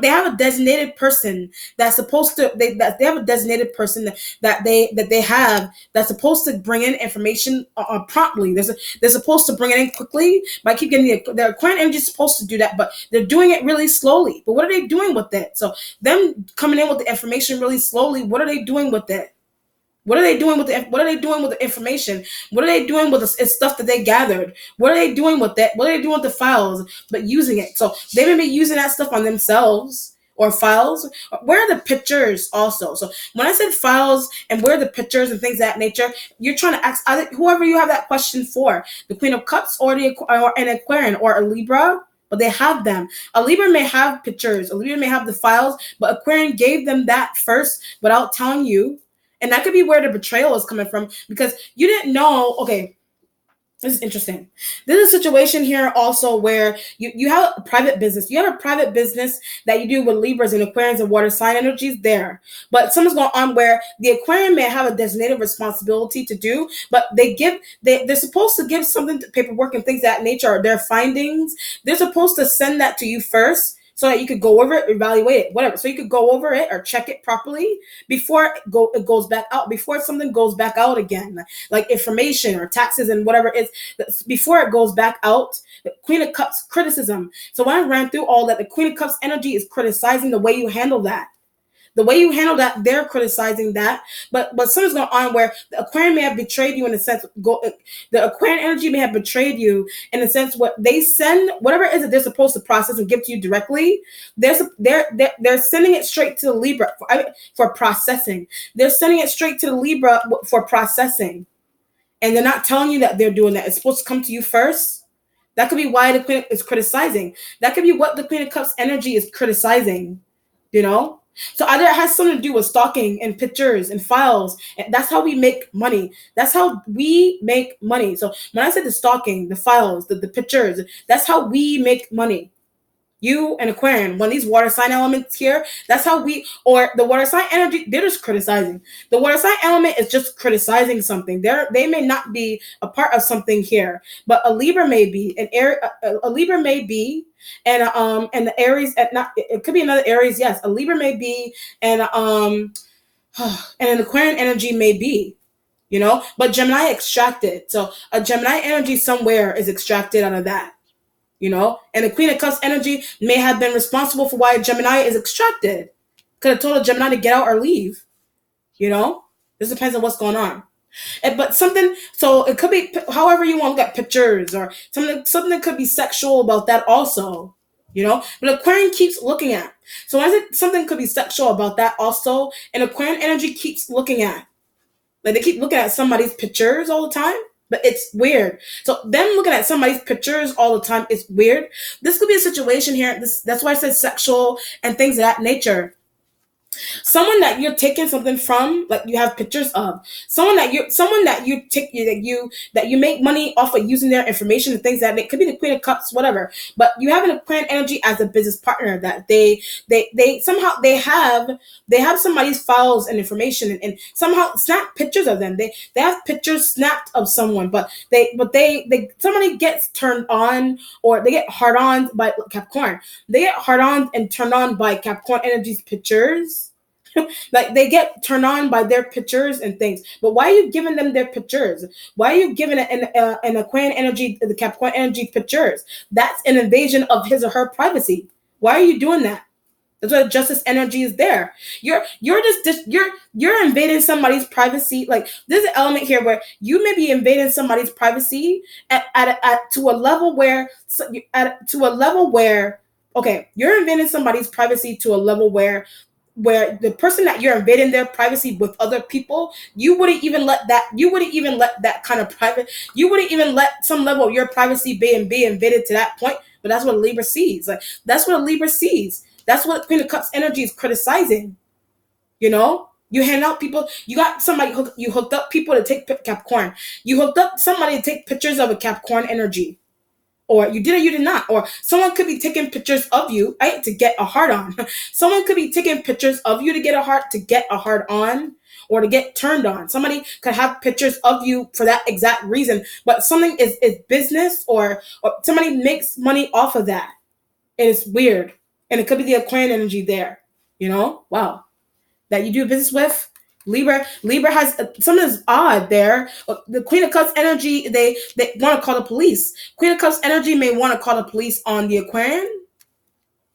A: they have a designated person that's supposed to they have a designated person that they have that's supposed to bring in information promptly. They're supposed to bring it in quickly, but I keep getting the Aquarian energy is supposed to do that, but they're doing it really slowly. But what are they doing with it? So them coming in with the information really slowly, what are they doing with it? What are they doing with the information? What are they doing with the stuff that they gathered? What are they doing with that? What are they doing with the files? But using it, so they may be using that stuff on themselves or files. Where are the pictures also? So when I said files and where are the pictures and things of that nature, you're trying to ask whoever you have that question for, the Queen of Cups or an Aquarian or a Libra. But they have them. A Libra may have pictures. A Libra may have the files, but Aquarian gave them that first without telling you. And that could be where the betrayal is coming from because you didn't know. Okay, this is interesting. There's a situation here also where you have a private business. You have a private business that you do with Libras and Aquarians and water sign energies there. But something's going on where the Aquarian may have a designated responsibility to do, but they're supposed to give something to paperwork and things of that nature or their findings. They're supposed to send that to you first so that you could go over it, evaluate it, whatever. So you could go over it or check it properly before it goes back out, before something goes back out again, like information or taxes and whatever it is, before it goes back out. The Queen of Cups criticism. So when I ran through all that, the Queen of Cups energy is criticizing the way you handle that. The way you handle that, they're criticizing that. But something's going on where the Aquarian may have betrayed you in a sense. The Aquarian energy may have betrayed you in a sense. What they send, whatever it is that they're supposed to process and give to you directly, they're sending it straight to the Libra for processing. They're sending it straight to the Libra for processing, and they're not telling you that they're doing that. It's supposed to come to you first. That could be why the Queen is criticizing. That could be what the Queen of Cups energy is criticizing. You know. So either it has something to do with stalking and pictures and files. And that's how we make money. That's how we make money. So when I said the stalking, the files, the pictures, that's how we make money. You and Aquarian, when these water sign elements here, that's how or the water sign energy, they're just criticizing. The water sign element is just criticizing something. They may not be a part of something here, but a Libra may be, a Libra may be, and the Aries, not it could be another Aries, yes, a Libra may be, and and an Aquarian energy may be. But Gemini extracted. So a Gemini energy somewhere is extracted out of that. And the Queen of Cups energy may have been responsible for why Gemini is extracted. Could have told a Gemini to get out or leave. This depends on what's going on. But something, so it could be however you want to look at pictures or something could be sexual about that also. But Aquarian keeps looking at. So I think something could be sexual about that also, and Aquarian energy keeps looking at. Like they keep looking at somebody's pictures all the time. But it's weird. So them looking at somebody's pictures all the time is weird. This could be a situation here. That's why I said sexual and things of that nature. Someone that you're taking something from, like you have pictures of, someone that you make money off of using their information and things that it could be the Queen of Cups, whatever. But you have an Aquarian energy as a business partner that they somehow they have somebody's files and information and somehow snap pictures of them. They have pictures snapped of someone, but somebody gets turned on or they get hard on by Capricorn. They get hard on and turned on by Capricorn energy's pictures. Like they get turned on by their pictures and things. But why are you giving them their pictures? Why are you giving an Aquarian energy, the Capricorn energy pictures? That's an invasion of his or her privacy. Why are you doing that? That's why Justice energy is there. You're invading somebody's privacy. Like there's an element here where you may be invading somebody's privacy to a level where okay, you're invading somebody's privacy to a level where the person that you're invading their privacy with other people, you wouldn't even let that kind of private, you wouldn't even let some level of your privacy be invaded to that point. But that's what a Libra sees. Like that's what a Libra sees. That's what Queen of Cups energy is criticizing. You hand out people. You got somebody you hooked up people to take Capricorn. You hooked up somebody to take pictures of a Capricorn energy. or you did or you did not, or someone could be taking pictures of you, right, to get a hard on. Someone could be taking pictures of you to get a hard on, or to get turned on. Somebody could have pictures of you for that exact reason, but something is business, or somebody makes money off of that. And it's weird. And it could be the Aquarian energy there. Wow. That you do business with. Libra has something that's odd there. The Queen of Cups energy, they want to call the police. Queen of Cups energy may want to call the police on the Aquarian,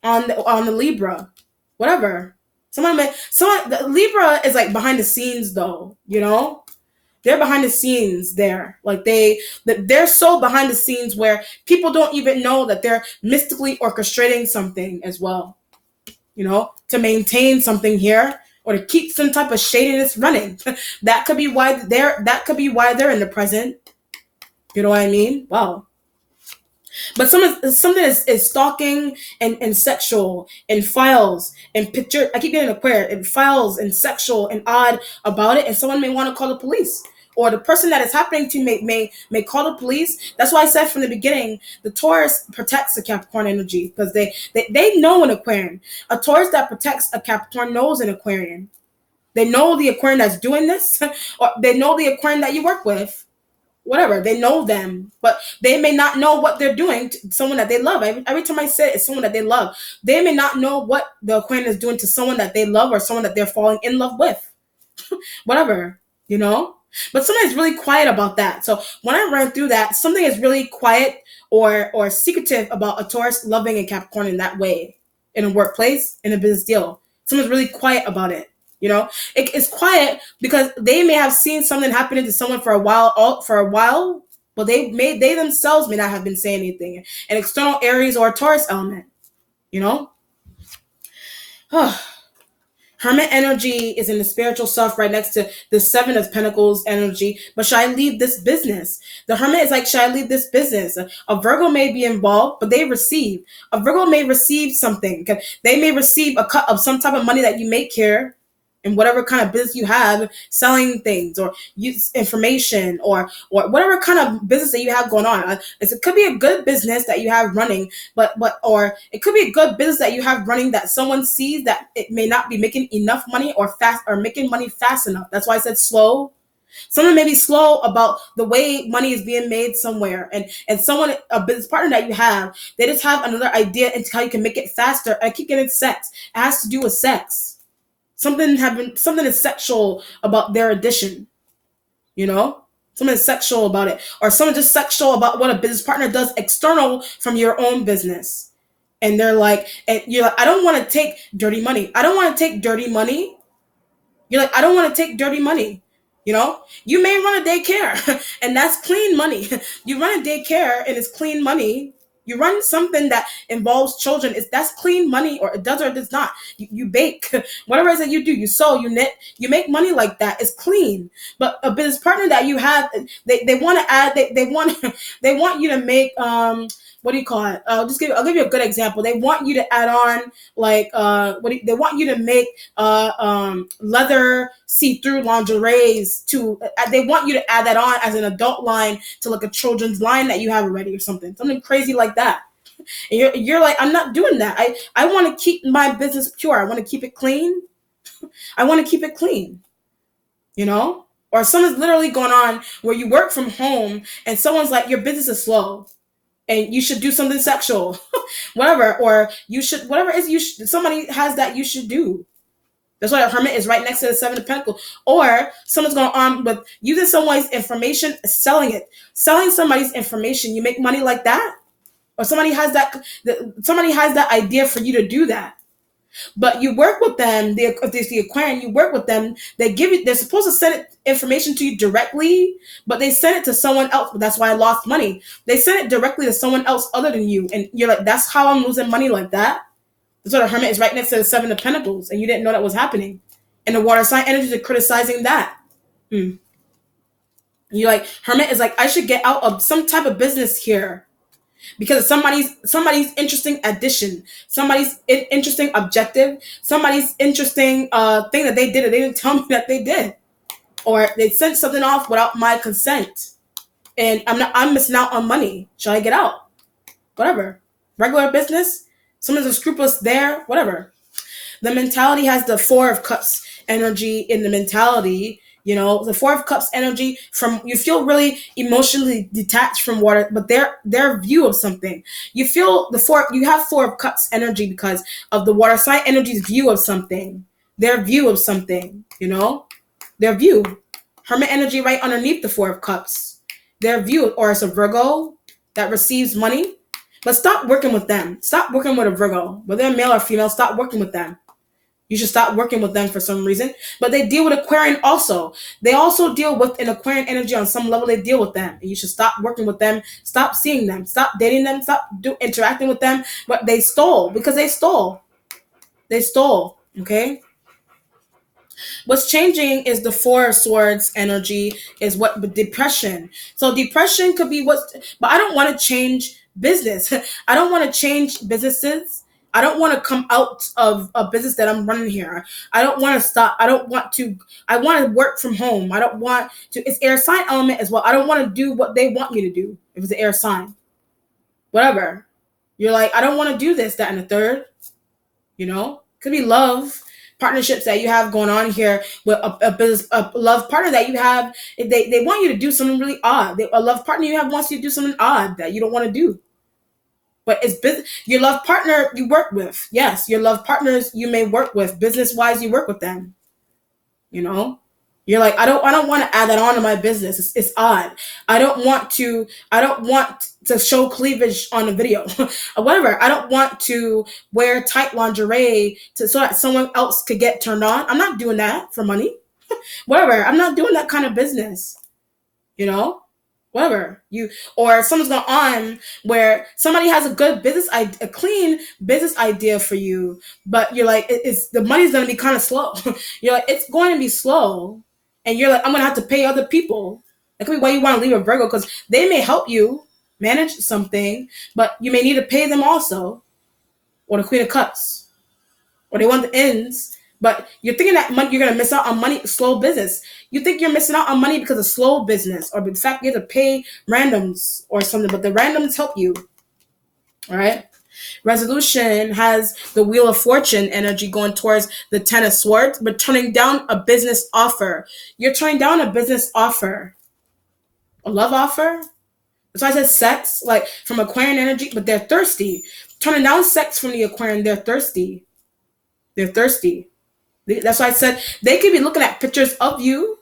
A: on the Libra, whatever. The Libra is like behind the scenes though. They're behind the scenes there. Like they're so behind the scenes where people don't even know that they're mystically orchestrating something as well. To maintain something here, or to keep some type of shadiness running. That could be why they're in the present. You know what I mean? Wow. But something is stalking and sexual and files and picture. I keep getting Aquarius and files and sexual and odd about it, and someone may want to call the police. Or the person that is happening to may call the police. That's why I said from the beginning, the Taurus protects the Capricorn energy, because they know an Aquarian. A Taurus that protects a Capricorn knows an Aquarian. They know the Aquarian that's doing this, or they know the Aquarian that you work with. Whatever, they know them, but they may not know what they're doing to someone that they love. Every time I say it's someone that they love, they may not know what the Aquarian is doing to someone that they love, or someone that they're falling in love with. Whatever, But something is really quiet about that. So when I ran through that, something is really quiet or secretive about a Taurus loving a Capricorn in that way, in a workplace, in a business deal. Someone's really quiet about it. It's quiet because they may have seen something happening to someone for a while, but they themselves may not have been saying anything. An external Aries or a Taurus element, Hermit energy is in the spiritual self right next to the Seven of Pentacles energy. But should I leave this business? The Hermit is like, should I leave this business? A Virgo may be involved, but they receive. A Virgo may receive something. They may receive a cut of some type of money that you make here, in whatever kind of business you have, selling things or use information or whatever kind of business that you have going on. It could be a good business that you have running, or it could be a good business that you have running that someone sees that it may not be making enough money or making money fast enough. That's why I said slow. Someone may be slow about the way money is being made somewhere, and a business partner that you have, they just have another idea into how you can make it faster. I keep getting sex. It has to do with sex. Something is sexual about their addition, Something is sexual about it, or someone just sexual about what a business partner does external from your own business, and they're like, and you're like, I don't want to take dirty money. I don't want to take dirty money. You're like, I don't want to take dirty money. You may run a daycare, and that's clean money. You run a daycare, and it's clean money. You run something that involves children, that's clean money, or it does or it does not. You bake, whatever it is that you do, you sew, you knit, you make money like that. It's clean. But a business partner that you have, they want to add, they want you to make what do you call it? I'll give you a good example. They want you to add on they want you to make leather see-through lingeries to. They want you to add that on as an adult line to like a children's line that you have already or something crazy like that. And you're like, I'm not doing that. I want to keep my business pure. I want to keep it clean. I want to keep it clean. Or something's literally going on where you work from home and someone's like, your business is slow. And you should do something sexual, whatever, or you should, whatever it is somebody has that you should do. That's why a Hermit is right next to the Seven of Pentacles. Or someone's going on with using someone's information, selling it, selling somebody's information. You make money like that, or somebody has that idea for you to do that. But you work with them, if there's the Aquarian, you work with them, they're supposed to send information to you directly, but they send it to someone else. That's why I lost money. They send it directly to someone else other than you. And you're like, that's how I'm losing money like that? That's why the Hermit is right next to the Seven of Pentacles, and you didn't know that was happening. And the water sign energies are criticizing that. You're like, Hermit is like, I should get out of some type of business here. Because somebody's interesting addition, somebody's interesting objective, somebody's interesting thing that they did, or they didn't tell me that they did, or they sent something off without my consent, and I'm missing out on money. Should I get out? whatever. Regular business, someone's unscrupulous there, whatever. The mentality has the Four of Cups energy in the mentality. The Four of Cups energy from you feel really emotionally detached from water, but their view of something. You feel you have Four of Cups energy because of the water sign energy's view of something. Their view of something, their view. Hermit energy right underneath the Four of Cups. Their view, or it's a Virgo that receives money. But stop working with them. Stop working with a Virgo. Whether they're male or female, stop working with them. You should stop working with them for some reason. But they deal with Aquarian also. They also deal with an Aquarian energy on some level. They deal with them. And you should stop working with them. Stop seeing them. Stop dating them. Stop interacting with them. But they stole because they stole. They stole. Okay? What's changing is the Four of Swords energy is what the depression. So depression could be but I don't want to change business. I don't want to change businesses. I don't want to come out of a business that I'm running here. I don't want to stop. I want to work from home. I don't want to, it's air sign element as well. I don't want to do what they want me to do if it's an air sign. Whatever. You're like, I don't want to do this, that, and the third. Could be love partnerships that you have going on here with a love partner that you have. They want you to do something really odd. A love partner you have wants you to do something odd that you don't want to do. But it's business. Your love partner you work with. Yes, your love partners you may work with. Business-wise, you work with them. You're like, I don't want to add that on to my business. It's odd. I don't want to show cleavage on a video. Or whatever. I don't want to wear tight lingerie so that someone else could get turned on. I'm not doing that for money. Whatever. I'm not doing that kind of business. Whatever. Or someone's going on where somebody has a clean business idea for you, but you're like, the money's going to be kind of slow. You're like, it's going to be slow. And you're like, I'm going to have to pay other people. That could be why you want to leave a Virgo, because they may help you manage something, but you may need to pay them also. Or the Queen of Cups. Or they want the ends. But you're thinking that you're going to miss out on money, slow business. You think you're missing out on money because of slow business, or the fact you have to pay randoms or something, but the randoms help you. All right? Resolution has the Wheel of Fortune energy going towards the Ten of Swords, but turning down a business offer. You're turning down a business offer. A love offer? That's why I said sex, like from Aquarian energy, but they're thirsty. Turning down sex from the Aquarian, they're thirsty. They're thirsty. That's why I said they could be looking at pictures of you,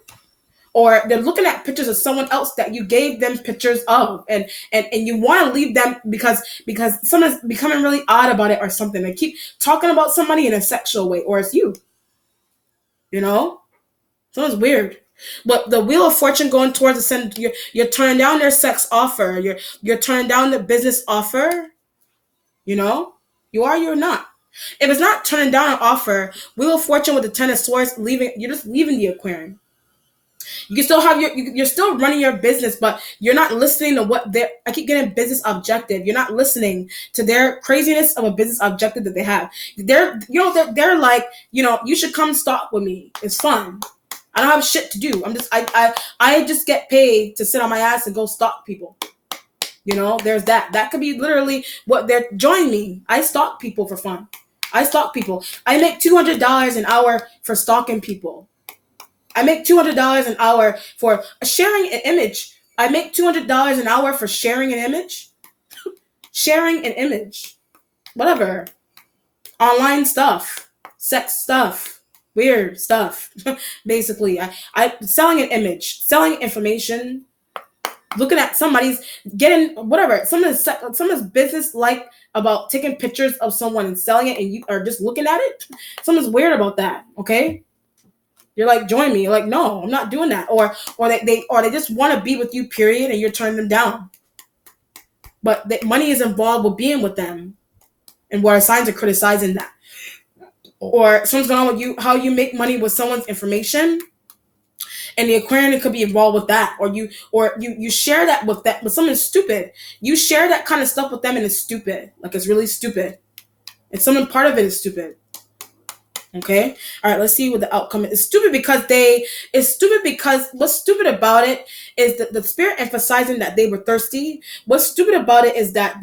A: or they're looking at pictures of someone else that you gave them pictures of, and you want to leave them because someone's becoming really odd about it or something. They keep talking about somebody in a sexual way, or it's you. Someone's weird. But the Wheel of Fortune going towards the center, you're turning down their sex offer. You're turning down the business offer. You are, you're not. If it's not turning down an offer, Wheel of Fortune with the Ten of Swords, you're just leaving the Aquarian. You can still have you're still running your business, but you're not listening to what I keep getting business objective. You're not listening to their craziness of a business objective that they have. They're like, you should come stalk with me. It's fun. I don't have shit to do. I just get paid to sit on my ass and go stalk people. There's that. That could be literally what they're joining me. I stalk people for fun. I stalk people. I make $200 an hour for stalking people. I make $200 an hour for sharing an image. I make $200 an hour for sharing an image. Sharing an image. Whatever. Online stuff. Sex stuff. Weird stuff. Basically. I selling an image. Selling information. Looking at somebody's getting whatever. Someone's business like about taking pictures of someone and selling it, and you are just looking at it. Someone's weird about that, okay? You're like, join me. You're like, no, I'm not doing that. Or they just want to be with you, period, and you're turning them down. But the money is involved with being with them. And water signs are criticizing that. Or someone's going on with you, how you make money with someone's information. And the Aquarian could be involved with that. Or you share that with someone stupid. You share that kind of stuff with them and it's stupid. Like it's really stupid. And someone part of it is stupid. Okay. All right. Let's see what the outcome is. It's stupid because It's stupid because what's stupid about it is that the spirit emphasizing that they were thirsty. What's stupid about it is that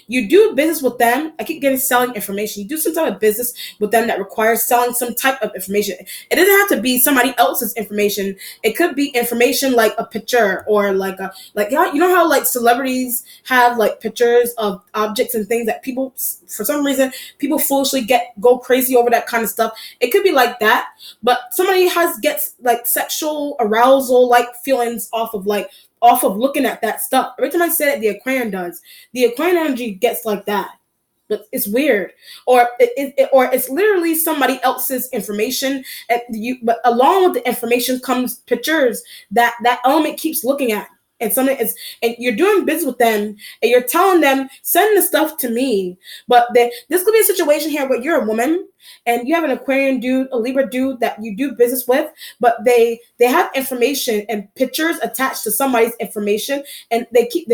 A: you do business with them. I keep getting selling information. You do some type of business with them that requires selling some type of information. It doesn't have to be somebody else's information. It could be information like a picture or like you know how like celebrities have like pictures of objects and things that people for some reason people foolishly go crazy over that kind of stuff. It could be like that, but somebody gets like sexual arousal like feelings off of looking at that stuff. Every time I say it, the Aquarian does. The Aquarian energy gets like that. But it's weird, or it's literally somebody else's information. But along with the information comes pictures that element keeps looking at, and something is, and you're doing business with them, and you're telling them send the stuff to me. But this could be a situation here where you're a woman and you have an Aquarian dude, a Libra dude that you do business with, but they have information and pictures attached to somebody's information, and I keep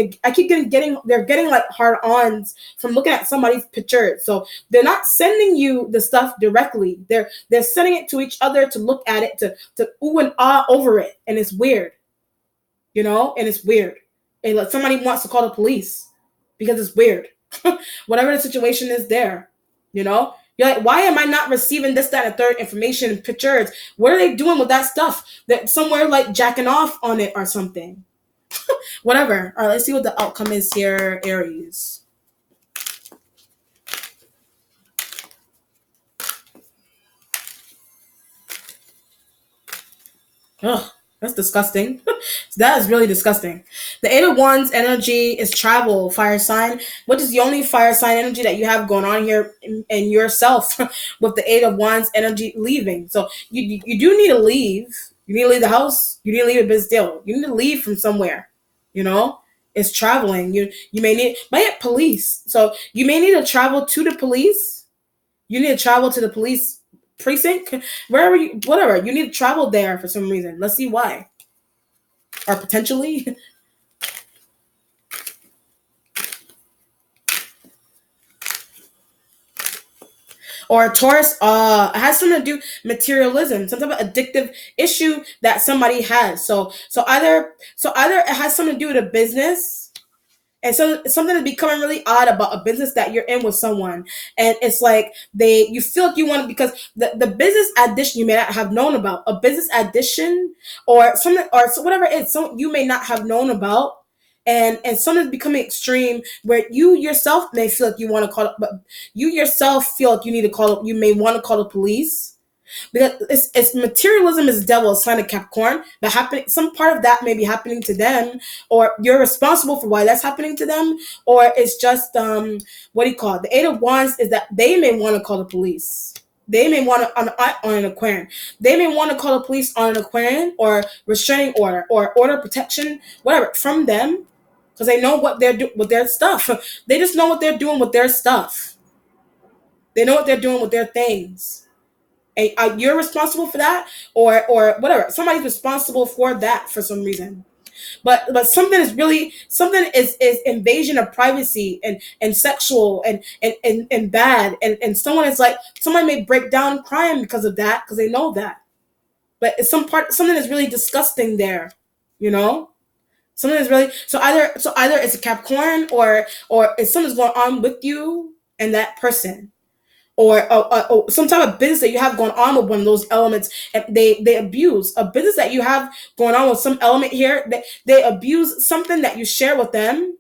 A: getting they're getting like hard ons from looking at somebody's picture. So they're not sending you the stuff directly. They're sending it to each other to look at it, to ooh and ah over it, and it's weird, and it's weird. And like somebody wants to call the police because it's weird. Whatever the situation is there, You're like, why am I not receiving this, that, and third information and pictures? What are they doing with that stuff? That somewhere like jacking off on it or something. Whatever. All right, let's see what the outcome is here, Aries. Ugh, that's disgusting. That is really disgusting. The Eight of Wands energy is travel, fire sign, which is the only fire sign energy that you have going on here in yourself with the Eight of Wands energy leaving. So you do need to leave. You need to leave the house. You need to leave a business deal. You need to leave from somewhere. It's traveling. You may need, might get police. So you may need to travel to the police. You need to travel to the police precinct, wherever whatever. You need to travel there for some reason. Let's see why. Or potentially. Or Taurus, it has something to do materialism, some type of addictive issue that somebody has. So either it has something to do with a business, and so something is becoming really odd about a business that you're in with someone, and it's like you feel like you want to, because the business addition you may not have known about, a business addition or something, or so whatever it is, so you may not have known about, and something's becoming extreme where you yourself may feel like you want to call, but you yourself feel like you need to call, you may want to call the police, because it's materialism is the devil, sign of Capricorn. But happening, some part of that may be happening to them, or you're responsible for why that's happening to them, or it's just what do you call it? The Eight of Wands is that they may want to call the police. They may want to on an Aquarian. They may want to call the police on an Aquarian, or restraining order, or order of protection, whatever, from them, because they know what they're doing with their stuff. They just know what they're doing with their stuff. They know what they're doing with their things. And you're responsible for that, or whatever. Somebody's responsible for that for some reason. But something is invasion of privacy and sexual and bad, and someone is like, someone may break down crying because of that, because they know that. But it's something is really disgusting there, you know. Something is really, so either it's a Capricorn, or it's something's going on with you and that person, or some type of business that you have going on with one of those elements, and they abuse a business that you have going on with some element here. They abuse something that you share with them.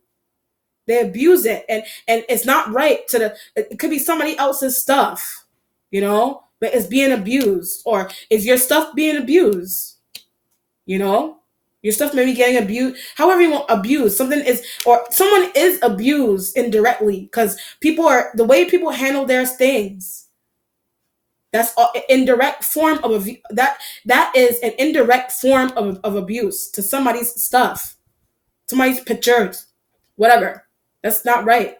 A: They abuse it, and it's not right it could be somebody else's stuff, but it's being abused, or is your stuff being abused, you know your stuff may be getting abused, however you want, abused. Something is, or someone is abused indirectly, because people are, the way people handle their things, that's indirect form of that is an indirect form of abuse to somebody's stuff, somebody's pictures, whatever. That's not right.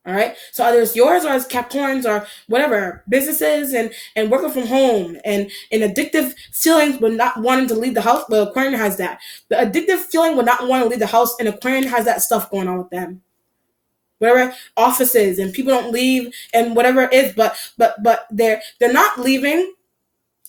A: All right. So either it's yours, or it's Capricorns, or whatever, businesses and working from home, and addictive feelings with not wanting to leave the house. But Aquarian has that. The addictive feeling with not wanting to leave the house, and Aquarian has that stuff going on with them. whatever offices, and people don't leave and whatever it is, but they're not leaving.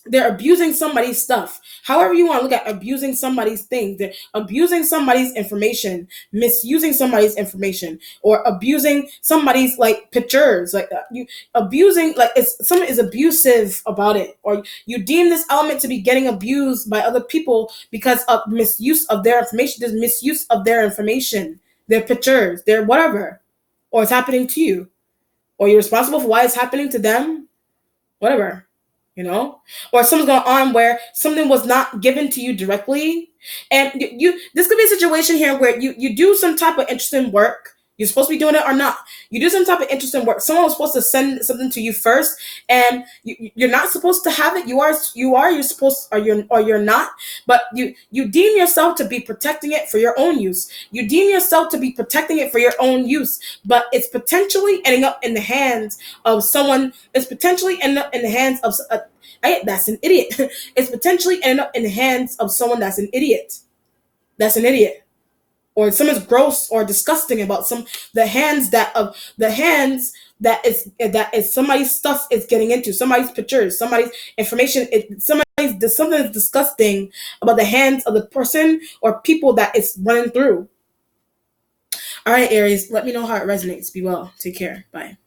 A: They're abusing somebody's stuff. However you want to look at abusing somebody's things. They're abusing somebody's information, misusing somebody's information, or abusing somebody's like pictures. Like you abusing, like it's someone is abusive about it, or you deem this element to be getting abused by other people because of misuse of their information. There's misuse of their information, their pictures, their whatever, or it's happening to you, or you're responsible for why it's happening to them, whatever, or something's going on where something was not given to you directly, and you this could be a situation here where you do some type of interesting work. You're supposed to be doing it or not. You do some type of interesting work. Someone was supposed to send something to you first, and you're not supposed to have it. You're supposed, or you're not. But you deem yourself to be protecting it for your own use. You deem yourself to be protecting it for your own use, but it's potentially ending up in the hands of someone. It's potentially ending up in the hands of that's an idiot. It's potentially ending up in the hands of someone that's an idiot. That's an idiot. Or someone's gross or disgusting about the hands that is somebody's stuff is getting into, somebody's pictures, somebody's information. There's something that's disgusting about the hands of the person or people that it's running through. All right, Aries, let me know how it resonates. Be well. Take care. Bye.